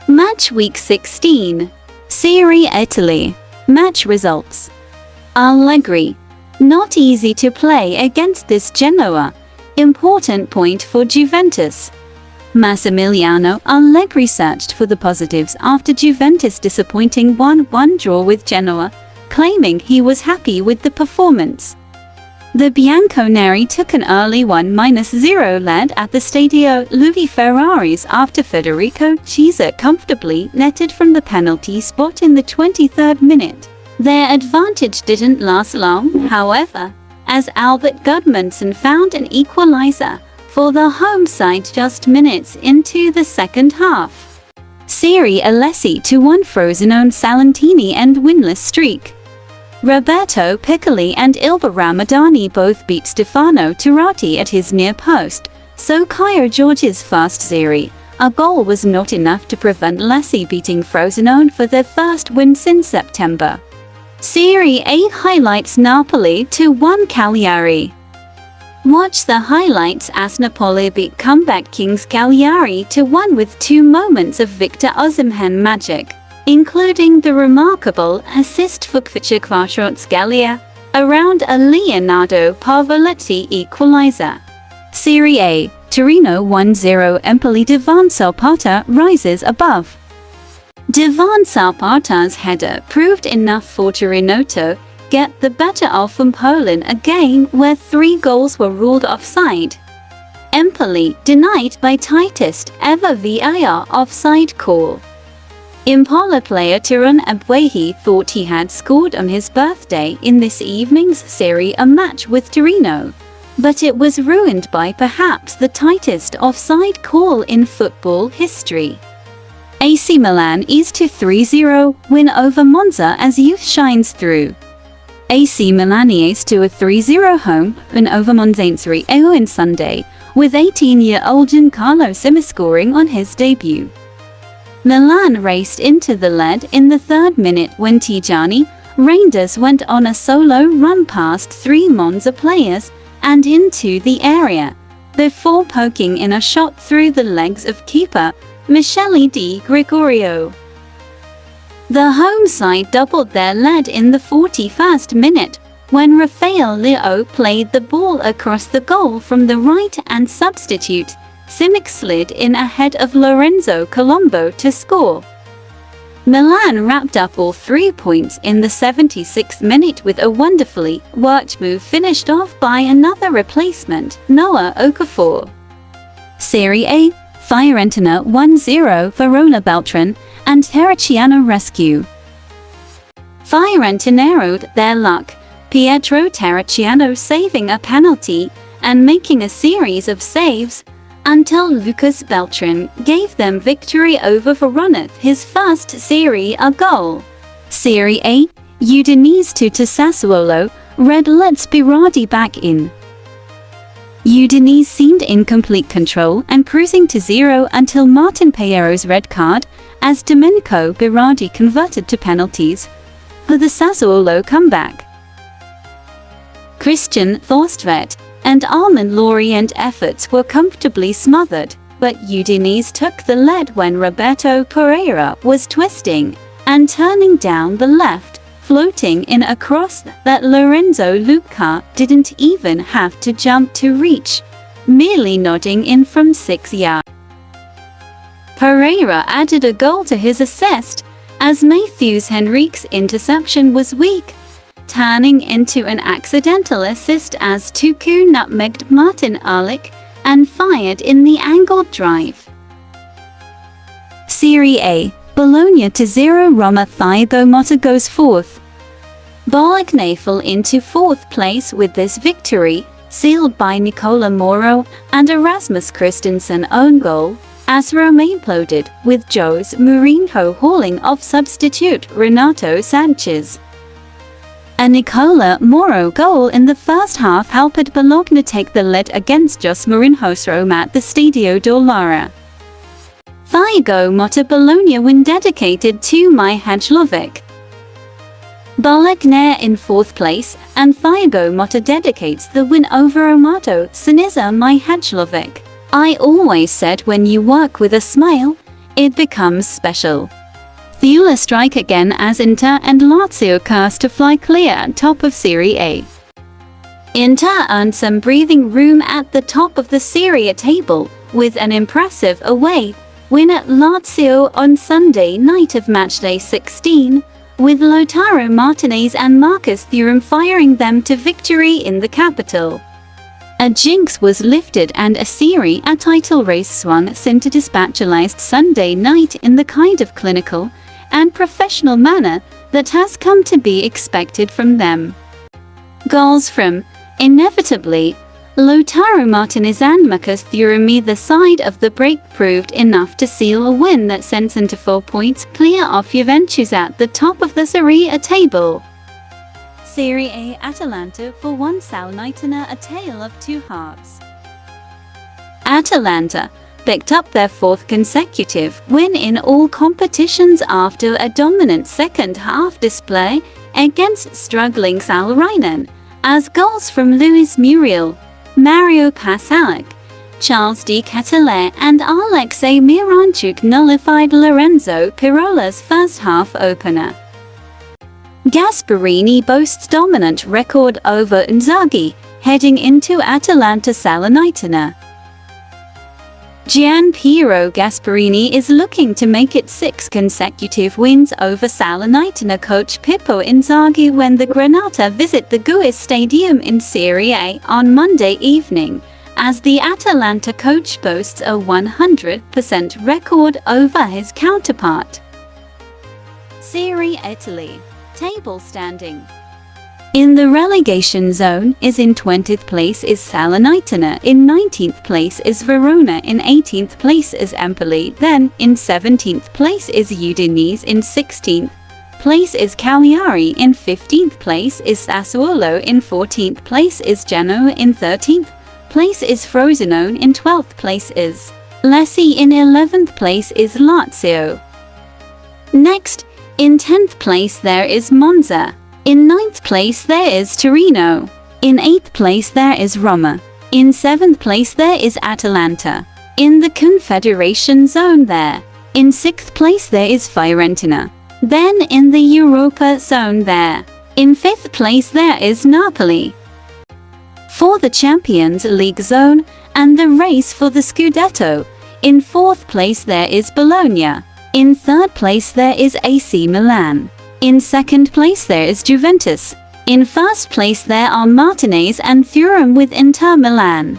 Match Week 16. Serie Italy. Match results. Allegri. Not easy to play against this Genoa. Important point for Juventus. Massimiliano Allegri searched for the positives after Juventus' disappointing 1-1 draw with Genoa, claiming he was happy with the performance. The Bianconeri took an early 1-0 lead at the Stadio Luigi Ferraris after Federico Chiesa comfortably netted from the penalty spot in the 23rd minute. Their advantage didn't last long, however, as Albert Gudmundsson found an equalizer for the home side just minutes into the second half. Serie Alessi 2-1 Frosinone Salentini end winless streak. Roberto Piccoli and Ilba Ramadani both beat Stefano Turati at his near post, so Caio Jorge's fast Serie A goal was not enough to prevent Lecce beating Frosinone for their first win since September. Serie A highlights Napoli 2-1 Cagliari. Watch the highlights as Napoli beat comeback kings Cagliari 2-1 with two moments of Victor Osimhen magic, including the remarkable assist for Kvaratskhelia around a Leonardo Pavoletti equalizer. Serie A, Torino 1-0 Empoli. Divan Zapata rises above. Divan Zapata's header proved enough for Torino to get the better of Poland, a game where 3 goals were ruled offside. Empoli denied by tightest ever VAR offside call. Impala player Tiran Abwehi thought he had scored on his birthday in this evening's Serie A match with Torino, but it was ruined by perhaps the tightest offside call in football history. AC Milan eased to 3-0 win over Monza as youth shines through. AC Milan eased to a 3-0 home win over Monzanseri on Sunday, with 18-year-old Giancarlo Sima scoring on his debut. Milan raced into the lead in the 3rd minute when Tijani Reinders went on a solo run past 3 Monza players and into the area, before poking in a shot through the legs of keeper Michele Di Gregorio. The home side doubled their lead in the 41st minute when Rafael Leao played the ball across the goal from the right and substitute Simic slid in ahead of Lorenzo Colombo to score. Milan wrapped up all 3 points in the 76th minute with a wonderfully worked move finished off by another replacement, Noah Okafor. Serie A, Fiorentina 1-0 Verona Beltran and Terracciano rescue. Fiorentina narrowed their luck, Pietro Terracciano saving a penalty and making a series of saves until Lucas Beltran gave them victory over Verona, his first Serie A goal. Serie A, Udinese 2 Sassuolo, Red lets Berardi back in. Udinese seemed in complete control and cruising to 0 until Martin Payero's red card, as Domenico Berardi converted to penalties for the Sassuolo comeback. Christian Thorstvedt and Armin Lorient efforts were comfortably smothered, but Udinese took the lead when Roberto Pereira was twisting and turning down the left, floating in a cross that Lorenzo Luca didn't even have to jump to reach, merely nodding in from 6 yards. Pereira added a goal to his assist, as Matheus Henrique's interception was weak, turning into an accidental assist as Tuku nutmegged Martin Ehrlich and fired in the angled drive. Serie A, Bologna 0 Roma Thiago Motta goes 4th. Bologna fell into 4th place with this victory, sealed by Nicola Moro and Erasmus Christensen own goal, as Rome imploded, with Jose Mourinho hauling off substitute Renato Sanchez. A Nicola Moro goal in the first half helped Bologna take the lead against Jos Mourinho's Rome at the Stadio d'Olara. Thiago Motta Bologna win dedicated to Mihajlovic. Bologna in 4th place, and Thiago Motta dedicates the win over Amato Sinisa Mihajlovic. I always said when you work with a smile, it becomes special. Thula strike again as Inter and Lazio cast to fly clear top of Serie A. Inter earned some breathing room at the top of the Serie table, with an impressive away win at Lazio on Sunday night of matchday 16, with Lautaro Martinez and Marcus Thuram firing them to victory in the capital. A jinx was lifted and a Serie A title race swung into dispatchalized Sunday night in the kind of clinical and professional manner that has come to be expected from them. Goals from, inevitably, Lautaro Martinez and Marcus Thuram either side of the break proved enough to seal a win that sends into 4 points clear of Juventus at the top of the Serie A table. Serie A Atalanta for one Salernitana, a tale of two halves. Atalanta picked up their 4th consecutive win in all competitions after a dominant second half display against struggling Salernitana, as goals from Luis Muriel, Mario Pasalic, Charles Di Catale and Alexei Miranchuk nullified Lorenzo Pirola's first half opener. Gasperini boasts dominant record over Inzaghi, heading into Atalanta Salernitana. Gian Piero Gasperini is looking to make it 6 consecutive wins over Salernitana coach Pippo Inzaghi when the Granata visit the Guis Stadium in Serie A on Monday evening, as the Atalanta coach boasts a 100% record over his counterpart. Serie Italy table standing. In the relegation zone is in 20th place is Salernitana, in 19th place is Verona, in 18th place is Empoli, then in 17th place is Udinese, in 16th place is Cagliari, in 15th place is Sassuolo, in 14th place is Genoa, in 13th place is Frosinone, in 12th place is Lecce, in 11th place is Lazio. Next, in 10th place there is Monza. In 9th place there is Torino. In 8th place there is Roma. In 7th place there is Atalanta. In the Confederation Zone there. In 6th place there is Fiorentina. Then in the Europa Zone there. In 5th place there is Napoli. For the Champions League zone and the race for the Scudetto, in 4th place there is Bologna. In 3rd place there is AC Milan. In 2nd place there is Juventus. In 1st place there are Martinez and Thuram with Inter Milan.